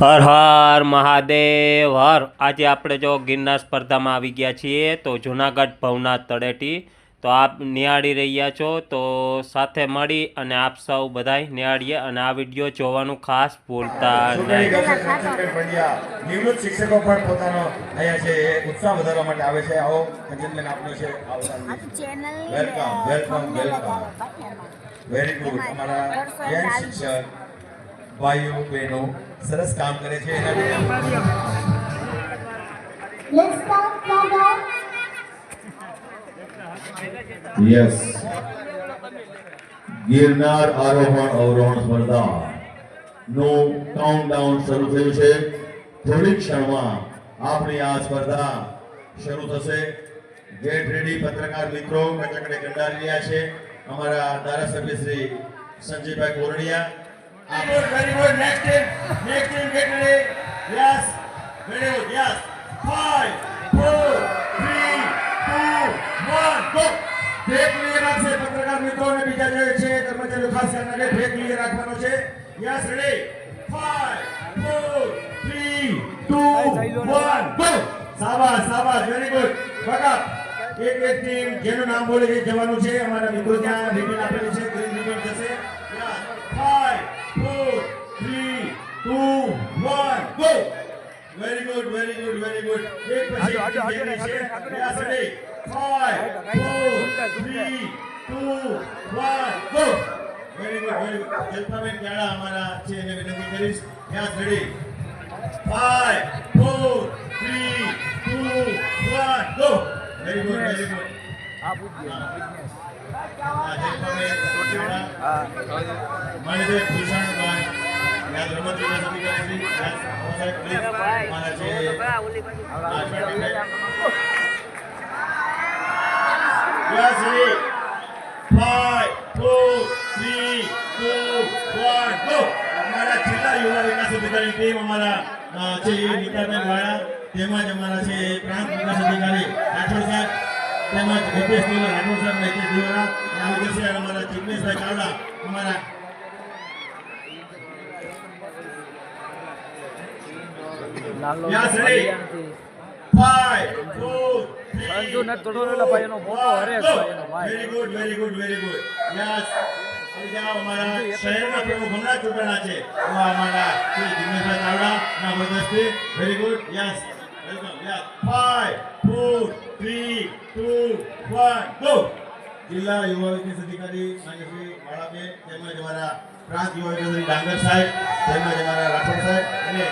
હર હર મહાદેવ હર. આજે આપણે જો ગિરનાર સ્પર્ધામાં આવી ગયા છીએ તો જુનાગઢ ભવનાથ તળેટી તો આપ નિહાળી રહ્યા છો, તો સાથે મળી અને આપ સૌ બધાય નિહાળીએ અને આ વિડીયો જોવાનું ખાસ ભૂલતા નહીં. નિવૃત્ત શિક્ષકો પણ પોતાનો અહીંયા છે ઉત્સાહ વધારવા માટે આવે છે. આવો કંચનબેન આપનો છે welcome welcome welcome. Very good. અમારા જૈન શિક્ષક ભાઈઓ બહેનો સરસ કામ કરે છે. યસ, ગિરનાર આરોહણ અવરોહણ સ્પર્ધા નું કાઉન્ટડાઉન શરૂ થયું છે. થોડી ક્ષણમાં આપણી આ સ્પર્ધા શરૂ થશે. Gate ready. પત્રકાર મિત્રો કચકડે કંડારી રહ્યા છે. અમારા ધારાસભ્ય શ્રી સંજયભાઈ Kordia. Very good. Next team, get ready. Yes, very good. Yes. 5, 4, 3, 2, 1, go. Break clear રાખશે પત્રકાર મિત્રો અને બીજા જે છે કર્મચારીઓ ખાસ ધ્યાન રાખે. બ્રેક ક્લિયર રાખવાનો છે. Yes, ready. 5, 4, 3, 2, 1, go. શાબાશ શાબાશ, વેરી ગુડ. બકા એક ટીમ જેનું નામ બોલે છે જવાનું છે. અમારા મિત્રો ત્યાં રિબન આપેલી છે, ગ્રીન રિબન જશે. Yes, 5, 4, 3, 2, 1, go. Very good, very good, very good. એક પછી એક છે. Yes, ready. 5, 4, 3, 2, 1, go. Very good, very good. Jalpaben ક્યાડા અમારા છે એને વિનંતી કરીશ. Yes, ready. 5, 4, 3, 2, 1, go. Very good, very good. મણિદેવ Bhushanbhai યાદ રમત વિકાસ અધિકારી શ્રી સાહેબ પ્લીઝ મારા છે યસ રેડી 5 4 3 2 1 ગો. અમારા જિલ્લા યુવા વિકાસ અધિકારી ટીમ અમારા છે નીતાબેન વાળા, તેમજ અમારા છે પ્રાંત વિકાસ અધિકારી રાઠોડ સાહેબ, તેમજ હિતેશ રાઠોડ સાહેબ હિતેશ દિવરા આવી જશે. અમારા જિગ્નેશભાઈ ચાવડા અમારા yes ready 5 4 3 2 very good very good very good. Yes, અમારા શહેરના પ્રમુખ હમણાં ચૂંટણા છે અમારા શ્રી જિગ્નેશભાઈ ચાવડા ના વરદસ્તી. Very good. Yes, welcome. Yes, 5 4 3 2 1 go. જિલ્લા યુવા વિકાસ અધિકારી માન્ય શ્રી વાળાબેન, તેમજ અમારા પ્રાંત યુવા વિકાસ અધિકારી ડાંગર સાહેબ, તેમજ અમારા રાઠોડ સાહેબ અને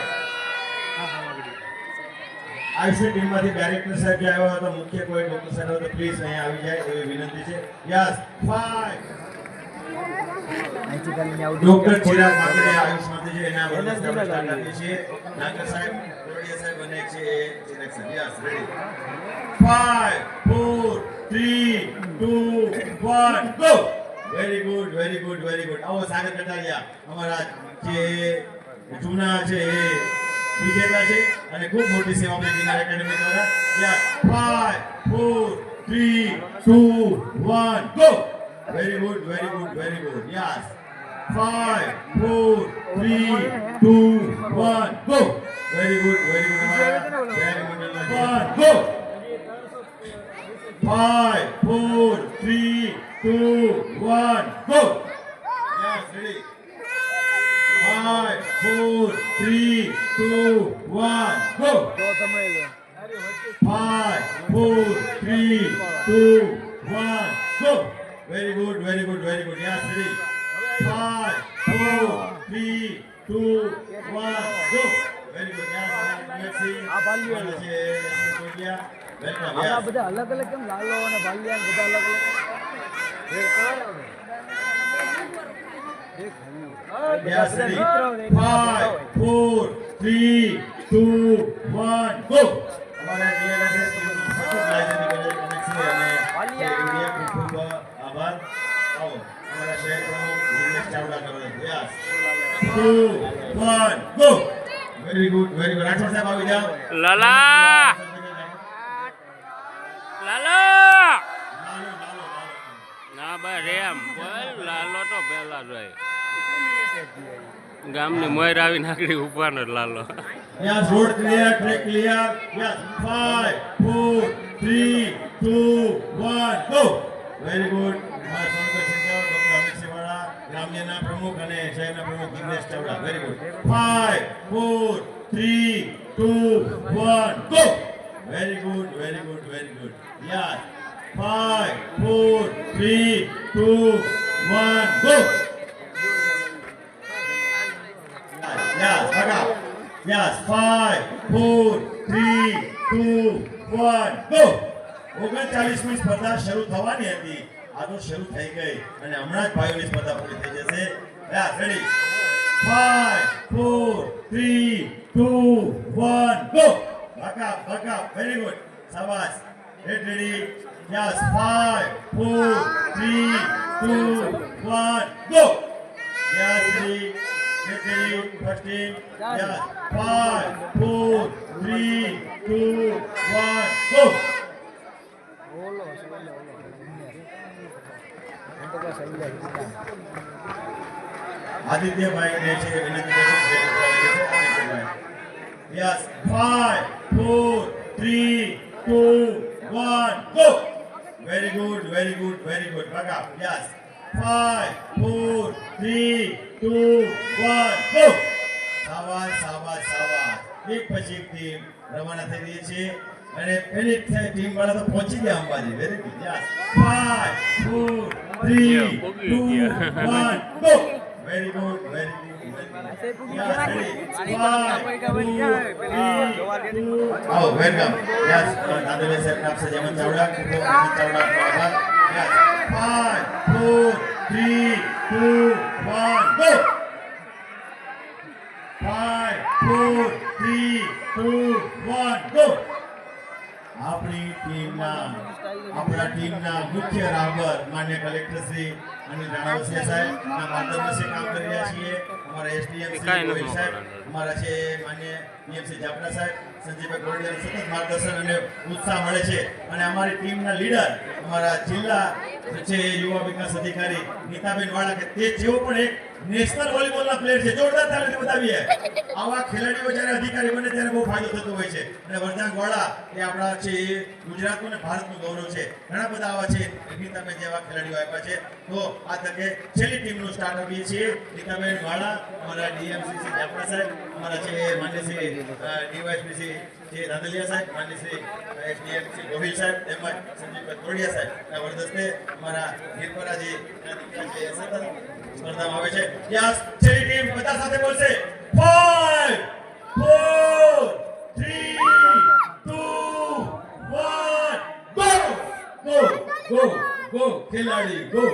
આઈસી ટીમમાંથી ડાયરેક્ટર સાહેબ જે આવ્યા હતા, મુખ્ય કોઈ ડોક્ટર સાહેબ હોય તો પ્લીઝ અહીંયા આવી જાય એવી વિનંતી છે. યસ, 5 ડોક્ટર ચિરાગ માકડે આયુષમાંથી છે એના વરદસ્તી આપણે સ્ટાર્ટ રાખીએ છીએ. ડાંગર સાહેબ, કોરડિયા સાહેબ અને છે ચિરાગ સાહેબ. Yes, ready 5 4 3 2 1 go. Very good very good very good. આવો સાગર કટારિયા અમારા જે જૂના છે એ વિજેતા છે અને ખૂબ મોટી સેવા આપણી ગિરનાર એકેડમી દ્વારા. Yes, 5 4 3 2 1 go. Very good very good very good. Yes, 5 4 3 2 1 go. Very good very good. Very good. 1 go. 5 4 3 2 1 go. Yes, ready. 5 4 3 2 1 go. 5 4 3 2 1 go. Very good, very good, very good. Yes, ready. 5 4 3 2 1 go. Very good. Yes, let's see. આ બધા અલગ અલગ કેમ લાલો અને ભાલિયા બધા અલગ અલગ Yes, ready. 5 4 3 2 1 go. हमारा DLSS टीम को सतत लाइसेंस निकलने कनेक्शन है हमें इंडिया खूब आभार. आओ हमारा शहर प्रमुख दिनेश चावड़ा कर रहे हैं. Yes, 2 1 go. Very good, very good. Rathore साहब आओ इधर. લાલા લાલા ના ભાઈ રેમ બોલ, લાલો તો પહેલા જ હોય. ગામની મોર આવી નાખડી ઉપાનો Lalo. Yes, road clear, track clear. Yes, 5, 4, 3, 2, 1, go. Very good. મારા સોનકર સિંધવ, ડોક્ટર અમિત સિવાળા, ગ્રામ્યના પ્રમુખ અને શહેરના પ્રમુખ Jignesh Chavda. Very good. 5, 4, 3, 2, 1, go. Very good, very good, very good. Yes. 5, 4, 3, 2, 1, go. Yes, back up. Yes, 5, 4, 3, 2, 1, go. 39મી સ્પર્ધા શરૂ થવાની હતી. આ તો શરૂ થઈ ગઈ અને હમણાં જ ભાઈઓની સ્પર્ધા પૂરી થઈ જશે. Yes, ready. 5, 4, 3, 2, 1, go. Back up. Very good. શાબાશ. Get ready. Yes, 5, 4, 3, 2, 1, go. Yes, ready. Get ready. First team. Yes, 5, 4, 3, 2, 1, go. ઓલો એમ તો કે સહી આદિત્યભાઈ ને છે વિનંતી કરું છું આદિત્યભાઈ. Yes, 5, 4, 3, 2, 1, go. Very good. Back up. Yes, 5, 4, 3, 2, 1, go. શાબાશ. એક પછી એક ટીમ રવાના થઈ રહી છે અને પેલી ટીમ વાળા તો પહોંચી ગયા Ambaji. Very good. Yes, 5, 4, 3, 2, 1, go. Very good. Yes, ready. 5, 4, 3, 2, આવો વેલકમ. યસ, દાદુભાઈ સાહેબ આપસે જેમન Chavda Chavda. Yes, 5, 4, 3, 2, 1, go. 5, 4, 3, 2, 1, go. આપણા ટીમના મુખ્ય રાહબર માન્ય કલેક્ટર શ્રી અનિલ રાણાવસિયા સાહેબ ના માર્ગદર્શન કામ કરી રહ્યા છીએ. અમારા એસડીએમ શ્રી ગોહિલ સાહેબ, અમારા છે માન્ય ડીએમસી જાપડા સાહેબ, સંજીવભાઈ ગોરડિયાનું સતત માર્ગદર્શન અને ઉત્સાહ મળે છે. અને અમારી ટીમના લીડર અમારા જિલ્લા છે યુવા વિકાસ અધિકારી નીતાબેન વાળા, કે તે જેવો પણ એક નેશનલ વોલીબોલના પ્લેયર છે. જોરદાર તાલીમ બતાવીએ. આવા ખેલાડીઓ જ્યારે અધિકારી બને ત્યારે બહુ ફાયદો થતો હોય છે. અને વરદાન વાળા એ આપણા છે ગુજરાતનું અને ભારતનું ગૌરવ છે. ઘણા બધા આવા છે નીતાબેન જેવા ખેલાડીઓ આપ્યા છે. તો આ તકે છેલ્લી ટીમનું સ્ટાર્ટ આપીએ છીએ. નીતાબેન વાળા, અમારા ડીએમસી શ્રી જાપડા સાહેબ, અમારા છે માન્ય શ્રી ડીવાયસપી શ્રી જે રાંદલિયા સાહેબ, માન્ય શ્રી એસડીએમ શ્રી ગોહિલ સાહેબ, તેમજ સંજીવભાઈ ગોરડિયા સાહેબ ના વરદસ્તે અમારા નિર્ભરાજી સતત સ્પર્ધામાં આવે છે. યસ, છેલ્લી ટીમ બધા સાથે બોલશે. 5, 4, 3, 2, 1, go. ખેલાડી go.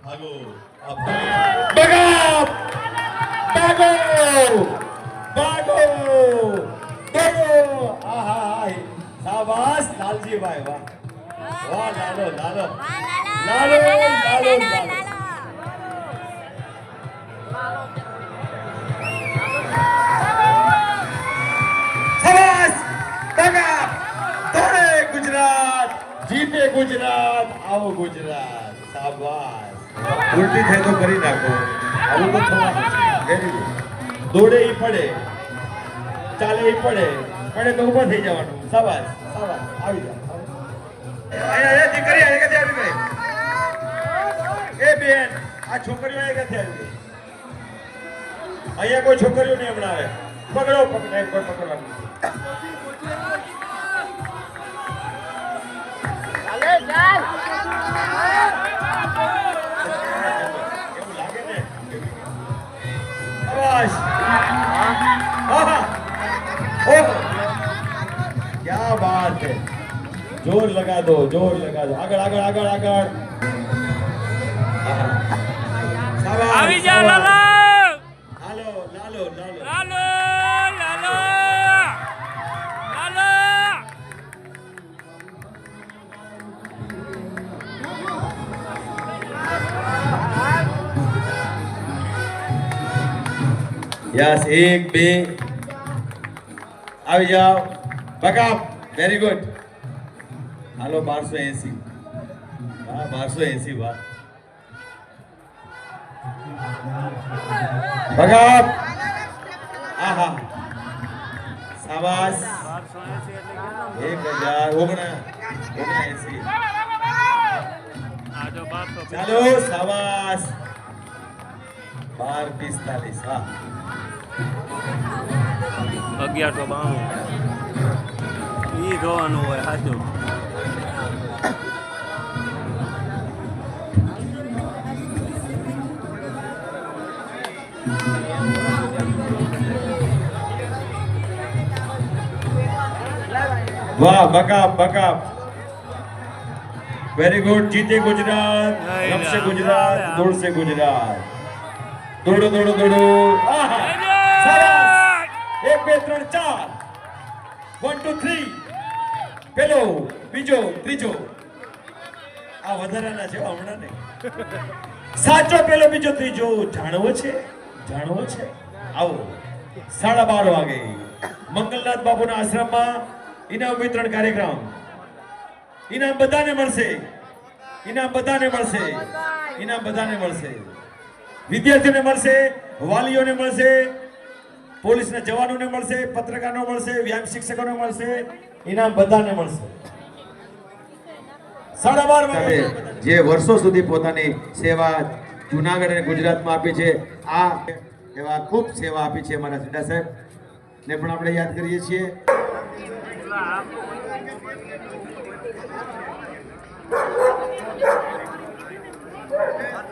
ભાગો. આહા, શાબાશ લાલજીભાઈ, વાહ લાલો. શાબાશ. દોડે ગુજરાત, જીતે ગુજરાત, આવો ગુજરાત. શાબાશ. ઉલટી થાય તો કરી નાખો. આવું તો થવાનું છે. Very good. દોડે ઈ પડે, ચાલે ઈ પડે તો ઊભા થઈ જવાનું. શાબાશ. આવી જાઓ. અહીંયા દીકરી આવી ગઈ. એ બેન, આ છોકરીઓ આવી ગઈ. અહીંયા કોઈ છોકરીઓ નહીં હમણાં આવે. પકડો કોઈ પકડવાનું. એવું લાગે ને. શાબાશ. क्या बात है. जोर लगा दो. આગળ. આવી જા લાલો. લાલો. યસ, 1 2 આવી જાઓ. બકા. Very good. હાલો 1280. 1280. વાહ. ભગાપ આહા શાબાશ 1079 ચાલો શાબાશ 1245 હા 1192 ઈ જોવાનું હોય સાચું. વાહ બકાપ બકાપ વેરી ગુડ જીતે ગુજરાત રમશે ગુજરાત દોડશે ગુજરાત દોડો દોડો દોડો આહા સરસ 1 2 3 4 1 2 3 પેલો બીજો ત્રીજો આ વધારાના છે હમણાં નહીં સાચો પેલો બીજો ત્રીજો જાણવો છે આવો 12:30 વાગે મંગલનાથ બાપુના આશ્રમમાં ઇનામ વિતરણ કાર્યક્રમ ઇનામ બધાને મળશે વિદ્યાર્થીઓને મળશે વાલીઓને મળશે પોલીસના જવાનોને મળશે પત્રકારોને મળશે વ્યાયામ શિક્ષકોને મળશે ઇનામ બધાને મળશે 12:30 વાગે જે વર્ષો સુધી પોતાની સેવા જૂનાગઢ અને ગુજરાતમાં આપી છે આ એવા ખૂબ સેવા આપી છે અમારા સીડા સાહેબ ને પણ આપણે યાદ કરીએ છીએ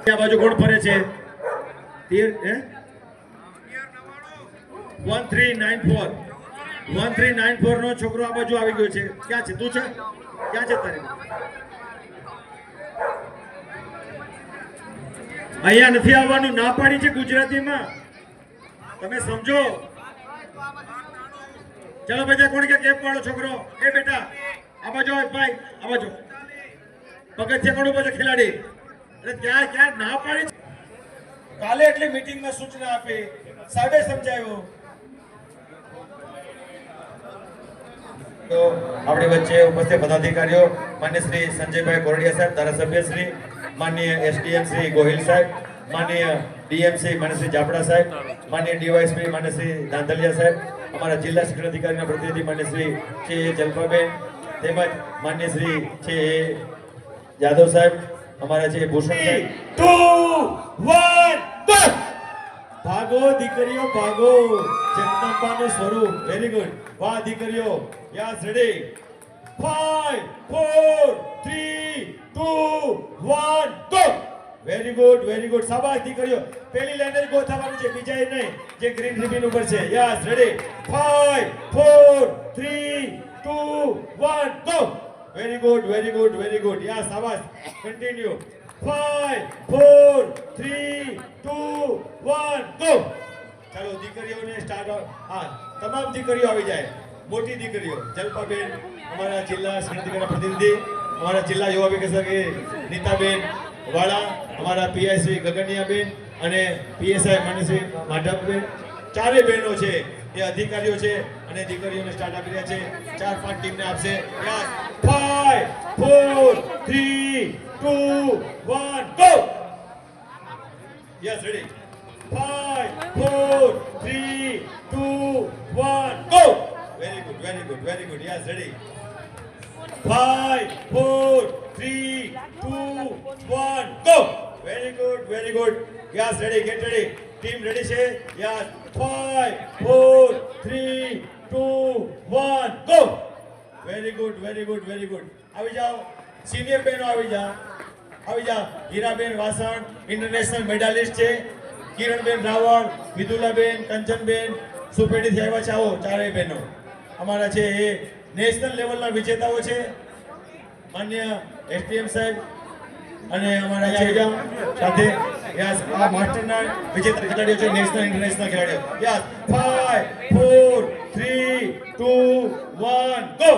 આ બાજુ કોણ ફરે છે 1394 નો છોકરો આ બાજુ આવી ગયો છે ક્યાં છે તું છે ક્યાં છે તારે અહીંયા નથી આવવાનું ના પાડી છે ગુજરાતીમાં તમે સમજો ચલો બધા કોણ કે કેપ વાળો છોકરો એ બેટા આ બાજુ ભાઈ આ બાજુ પગથિયા કોણ બાજુ ખેલાડી અરે ક્યાં ના પાડી કાલે એટલે મીટિંગમાં સૂચના આપી સાહેબે સમજાવ્યું તો આપણી વચ્ચે ઉપસ્થિત પદાધિકારીઓ માન્ય શ્રી સંજયભાઈ કોરડિયા સાહેબ ધારાસભ્ય શ્રી માનનીય એસડીએમ શ્રી ગોહિલ સાહેબ માનનીય ડીએમસી માન્ય શ્રી જાપડા સાહેબ માનનીય ડીવાયએસપી માન્ય શ્રી દાંતલિયા સાહેબ અમારા જિલ્લા શિક્ષણ અધિકારીના પ્રતિનિધિ માન્ય શ્રી છે જલપાબેન તેમજ માન્ય શ્રી છે યાદવ સાહેબ અમારા છે ભૂષણ સાહેબ 2 1 ગો ભાગો દીકરીઓ ભાગો જગદંબાનું સ્વરૂપ વેરી ગુડ વાહ દીકરીઓ yes ready 5 4 3 2 1 go very good શાબાશ દીકરીઓ પહેલી લાઈન જ ગો થવાનું છે બીજા નહીં જે ગ્રીન રિબન ઉપર છે yes ready 5 4 3 2 1 go very good yes શાબાશ કન્ટિન્યુ 5 4 3 2 1 ગો ચાલો દીકરીઓને સ્ટાર્ટ હા તમામ દીકરીઓ આવી જાય મોટી દીકરીઓ જલપાબેન અમારા જિલ્લા શિક્ષણ પ્રતિનિધિ અમારા જિલ્લા યુવા વિકાસ અધિકારી નીતાબેન વાળા અમારા પીઆઈ શ્રી ગગનિયાબેન અને પીએસઆઈ માનસી માધવબેન ચારે બહેનો છે એ અધિકારીઓ છે અને દીકરીઓને સ્ટાર્ટ આપી રહ્યા છે 4-5 ટીમને આપશે 5 4 3 2 1 go yes ready 5 4 3 2 1 go very good yes ready 5 4 3 2 1 go very good yes ready gate ready team ready છે યસ 5 4 3 2 1 ગો વેરી ગુડ આવી જાઓ સિનિયર બહેનો આવી જાઓ હીરાબેન વાસણ ઇન્ટરનેશનલ મેડાલિસ્ટ છે કિરણબેન રાવળ વિદુલાબેન કંચનબેન સુપેડીથી આવ્યા છે આવો ચારેય બહેનો અમારા છે એ નેશનલ લેવલના વિજેતાઓ છે માન્ય એસટીએમ સાહેબ અને અમારા આવી જાઓ સાથે યસ આ માસ્ટરના વિજેતા ખેલાડીઓ છે નેશનલ ઇન્ટરનેશનલ ખેલાડીઓ યસ 5 4 3 2 1 ગો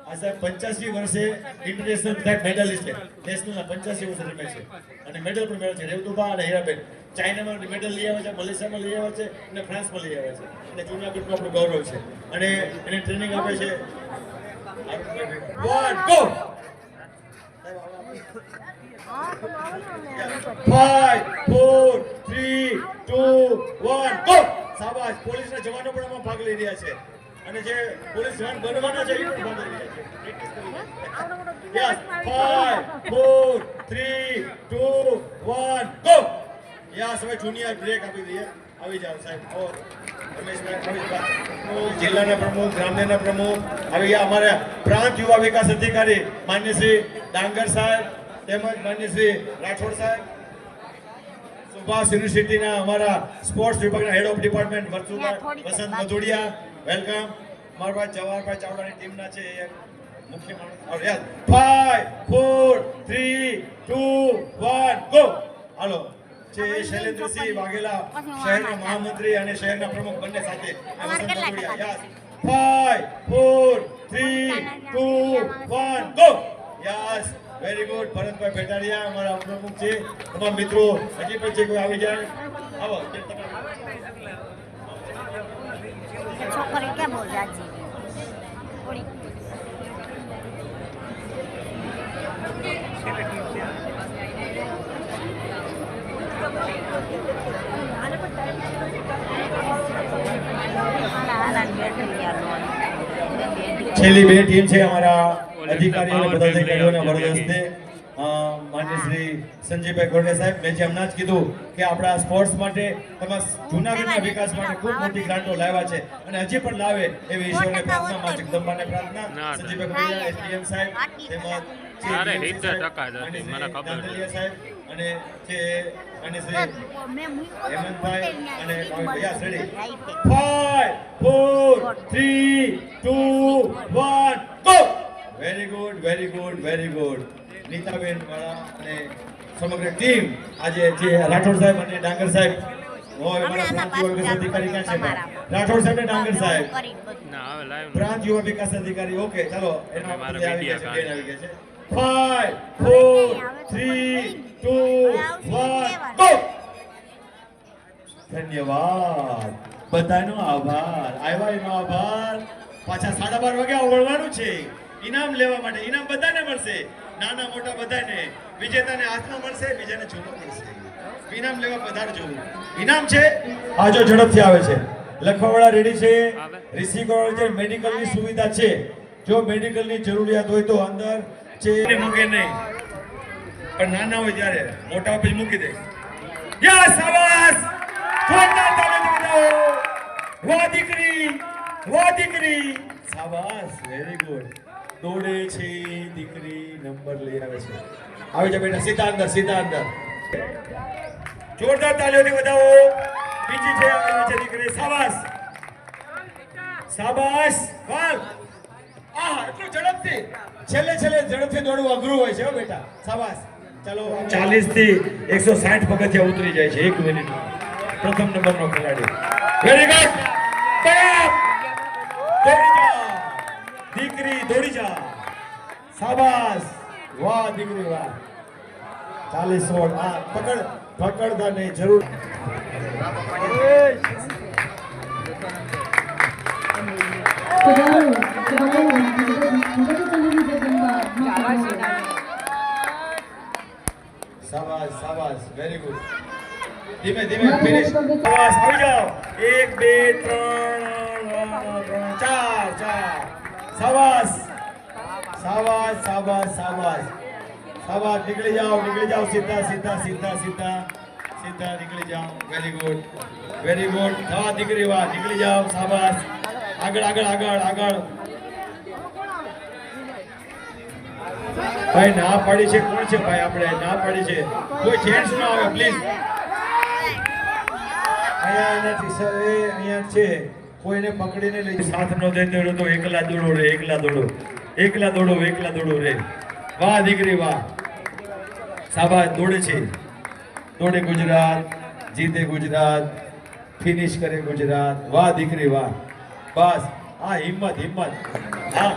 આ સાહેબ 85 વર્ષે ઇન્ટરનેશનલ ટ્રેક મેડલિસ્ટ છે નેશનલના 85 વર્ષે રમે છે અને મેડલ પણ મેળવે છે રેવતુબા અને હીરાબેન ચાઇનામાં મેડલ લઈ આવ્યા છે મલેશિયામાં લઈ આવ્યા છે અને ફ્રાન્સમાં લઈ આવ્યા છે અને જૂનાગઢનું આપણું ગૌરવ છે અને એને ટ્રેનિંગ આપે છે 1 ગો 5 4 3 2 1 ગો. શાબાશ. પોલીસના જવાનો પણ આમાં ભાગ લઈ રહ્યા છે અને જે પોલીસ જવાન બનવાના છે એ પણ ભાગ લઈ રહ્યા છે. Yes 5 4 3 2 1 go. યસ હવે જુનિયર બ્રેક આપી દઈએ. આવી જાઓ સાહેબ. ઓર રમેશભાઈ આવી જાઓ. જિલ્લાના પ્રમુખ, ગ્રામ્યના પ્રમુખ આવી ગયા. અમારા પ્રાંત યુવા વિકાસ અધિકારી માન્ય શ્રી ડાંગર સાહેબ તેમજ માન્ય શ્રી રાઠોડ સાહેબ, સુભાષ યુનિવર્સિટીના અમારા સ્પોર્ટ્સ વિભાગના head of department Varsubhai Vasant Madhudiya, welcome. અમારા ભાઈ જવાહરભાઈ ચાવડાની ટીમના છે એ મુખ્ય માણસ. ઓર યસ 5 4 3 2 1 ગો. હાલો છે શૈલેન્દ્રસિંહ વાઘેલા, શહેરના મહામંત્રી અને શહેરના પ્રમુખ બંને સાથે Vasant Madhudiya. Yes 5 4 3 2 1 go. Yes very good. Bharatbhai Bhetariya અમારા પ્રમુખ છે. તમામ મિત્રો હજી પણ જે કોઈ આવી જાય આવો. છોકરી ક્યાં બોલ જાજી થોડી છેલ્લી બે ટીમ છે અમારા અધિકારીઓ અને પદાધિકારીઓના વરદસ્તે. માન્ય શ્રી સંજયભાઈ ગોરડે સાહેબ, મેં જે હમણાં જ કીધું કે આપણા સ્પોર્ટ્સ માટે તમામ જૂનાગઢના વિકાસ માટે ખૂબ મોટી ગ્રાન્ટો લાવ્યા છે અને હજી પણ લાવે એવી ઈશ્વરને પ્રાર્થના, માં જગદંબાને પ્રાર્થના. સંજયભાઈ ગોરડિયા, એસડીએમ સાહેબ તેમજ દાંતલિયા સાહેબ અને જે માન્ય શ્રી હેમંતભાઈ અને yes ready 5 4 3 2 1 go. Very good, very good, very good. Nitaben વાળા અને સમગ્ર ટીમ આજે જે રાઠોડ સાહેબ અને ડાંગર સાહેબ હોય અમારા પ્રાંત યુવા વિકાસ અધિકારી ક્યાં છે? રાઠોડ સાહેબ ને ડાંગર સાહેબ પ્રાંત યુવા વિકાસ અધિકારી. ઓકે ચાલો એનો આવી ગયા છે, બેન આવી ગયા છે. 5 4 3 2 1 ગો. ધન્યવાદ. બધાનો આભાર. આવ્યા એનો આભાર. પાછા 12:30 વાગે વળવાનું છે ઇનામ લેવા માટે. ઇનામ બધાને મળશે, નાના મોટા બધાને. વિજેતાને હાથમાં મળશે, બીજાને જૂનો મળશે. ઇનામ લેવા પધારજો. ઇનામ છે આજો ઝડપથી આવે છે. લખવાવાળા રેડી છે, રિસીવ કરવાવાળા છે. મેડિકલની સુવિધા છે. જો મેડિકલની જરૂરિયાત હોય તો અંદર છે. મૂકે નહીં પણ નાના હોય ત્યારે મોટા પછી મૂકી દે. યસ શાબાશ. જોરદાર તાળી બજાવો. વાહ દીકરી, વાહ દીકરી. શાબાશ, વેરી ગુડ. દોડે છે દીકરી, નંબર લઈ આવે છે. આવી જા બેટા, સીધા અંદર, સીધા અંદર. જોરદાર તાળીઓથી બધાઓ. બીજી છે આવી છે દીકરી. શાબાશ, શાબાશ. વાહ. એટલું ઝડપથી છેલ્લે ઝડપથી દોડવું અઘરું હોય છે હો બેટા. શાબાશ. ચાલો 40 થી 160 પગથિયા ઉતરી જાય છે 1 મિનિટ. પ્રથમ નંબરનો ખેલાડી. Very good. દોડી જા દીકરી, દોડી જા. શાબાશ. વાહ દીકરી, વાહ. 40 વોટ. પકડતા નહીં જરૂર. શાબાશ, શાબાશ. Very good. ધીમે ધીમે ફિનિશ. શાબાશ. આવી જાઓ. 1 2 3 4. શાબાશ, શાબાશ, શાબાશ, શાબાશ. શાબાશ. નીકળી જાઓ, નીકળી જાઓ. સીધા નીકળી જાઓ. Very good, very good. વાહ દીકરી, વાહ. નીકળી જાઓ. શાબાશ. આગળ. ભાઈ ના પાડી છે કોણ છે? ભાઈ આપણે ના પાડી છે. કોઈ જેન્ટ્સ ના આવે પ્લીઝ. અહીંયા નથી સર, અહીંયા છે. કોઈને પકડીને લઈ સાથ ન દે તો એકલા દોડો રે, એકલા દોડો રે. વાહ દીકરી, વાહ. શાબાશ. દોડે છે. દોડે ગુજરાત, જીતે ગુજરાત, ફિનિશ કરે ગુજરાત. વાહ દીકરી, વાહ. બસ. હા, હિંમત. હા,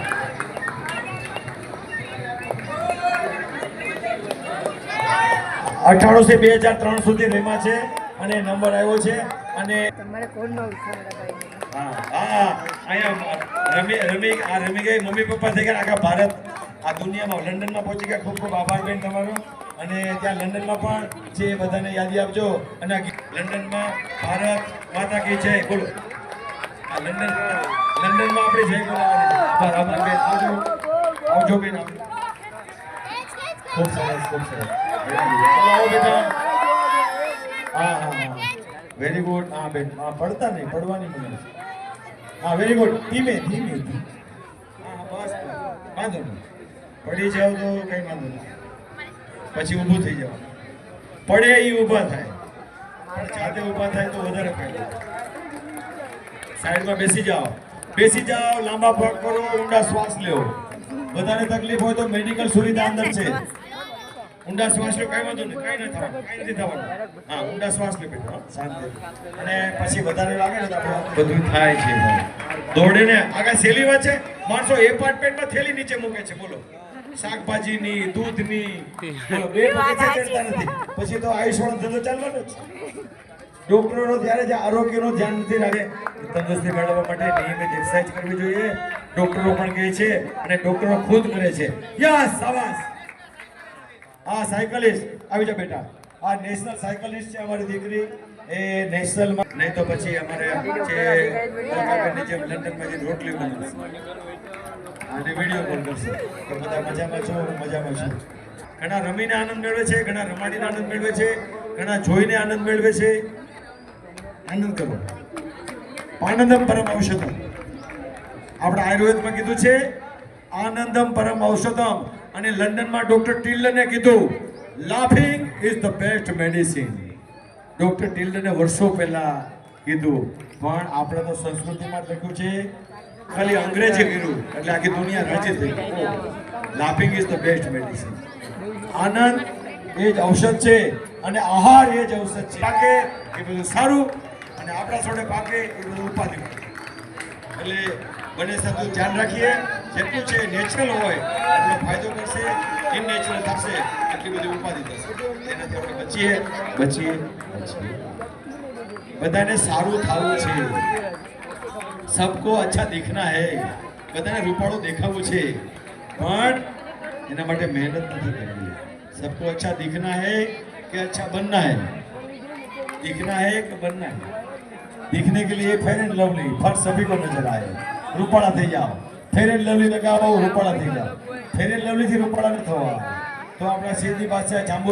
98 થી 2003 સુધી રમ્યા છે અને નંબર આવ્યો છે. અને તમારે કોણ નો ખાવા અહીંયા રમી ગઈ. મમ્મી પપ્પા થઈ ગયા આખા ભારત, આ દુનિયામાં, લંડનમાં પહોંચી ગયા. ખૂબ આભાર બેન તમારો. અને ત્યાં લંડનમાં પણ છે એ બધાને યાદી આપજો. અને આ લંડનમાં ભારત માતા કી જય બોલો. આ લંડનમાં આપણે જય બોલાવવાની. આભાર બેન, આવજો બેન, આવજો. ખૂબ સરસ, ખૂબ સરસ. આવો બેટા. હા હા હા, વેરી ગુડ. હા બેન, હા પડતા નહીં, પડવાની નહીં. હા વેરી ગુડ. ધીમે ધીમે ધીમે. હા બસ, વાંધો નહીં. પડી જાવ તો કઈ વાંધો નહીં, પછી ઊભું થઈ જાવ. પડે એ ઊભા થાય, પણ જાતે ઊભા થાય તો વધારે ફાયદો. સાઈડમાં બેસી જાઓ, બેસી જાઓ, લાંબા પગ કરો, ઊંડા શ્વાસ લેવો. બધાને તકલીફ હોય તો મેડિકલ સુવિધા અંદર છે. ઊંડા શ્વાસ લો, કઈ વાંધો નહીં, કઈ નથી થવાનું, કઈ નથી થવાનું. હા ઊંડા શ્વાસ લે બેટા, શાંતિ. અને પછી વધારે લાગે ને તો આપણે બધું થાય છે. દોડે ને આગળ સહેલી વાત છે. માણસો એપાર્ટમેન્ટમાં થેલી નીચે મૂકે છે, બોલો, શાકભાજીની, દૂધની, બોલો, બે પગે ચડતા નથી. પછી તો આયુષ્યવાળો ધંધો ચાલવાનો જ. ડોક્ટરો ત્યારે જે આરોગ્યનું ધ્યાન નથી રાખે, તંદુરસ્તી મેળવવા માટે નિયમિત એક્સરસાઇઝ કરવી જોઈએ. ડોક્ટરો પણ કહે છે અને ડોક્ટરો ખુદ કરે છે. યસ, શાબાશ. આ સાયકલિસ્ટ આવી જા બેટા. આ નેશનલ સાયકલિસ્ટ છે અમારી દીકરી. એ નેશનલ નહીં તો પછી અમારે જે જેમ લંડનમાં જે રોટલી બનાવશે અને વિડીયો કોલ કરશે કે બધા મજામાં છો, મજામાં છો. ઘણા રમીને આનંદ મેળવે છે, ઘણા રમાડીને આનંદ મેળવે છે, ઘણા જોઈને આનંદ મેળવે છે. આનંદ કરો. આનંદમ પરમ ઔષધમ. આપણે આયુર્વેદમાં કીધું છે આનંદમ પરમ ઔષધમ. અને લંડનમાં ડોક્ટર ટિલ્ડને કીધું laughing is the best medicine. Doctor ટિલ્ડને વર્ષો પહેલા કીધું, પણ આપણે તો સંસ્કૃતિમાં લખ્યું છે, ખાલી અંગ્રેજી કીધું એટલે આખી દુનિયા રાજી થઈ ગઈ. Laughing is the best medicine. આનંદ એ જ ઔષધ છે અને આહાર એ જ ઔષધ છે. પાકે એ બધું સારું અને આપણા જોડે પાકે એ બધું ઉપાધિ. એટલે બને સતું ધ્યાન રાખીએ. જેટલું છે નેચરલ હોય એટલો ફાયદો કરશે, ઇનનેચરલ થશે એટલી બધી ઉપાધિ થશે. એનાથી આપણે બચીએ. બધાને સારું થવું છે. સબકો અચ્છા દિખના હૈ. બધાને રૂપાળું દેખાવું છે, પણ એના માટે મહેનત નથી કરવી. सबको अच्छा दिखना है कि अच्छा बनना है? दिखना है कि बनना है? दिखने के लिए फेयर एंड लवली फर्क सभी को नजर आए. रूपाड़ा થઈ જાઓ. फेयर एंड लवली લગાવો, રૂપાળા થઈ જાઓ. फेयर एंड लवली થી રૂપાળા ન થવા. તો આપણા સીધી પાસે જાંબુ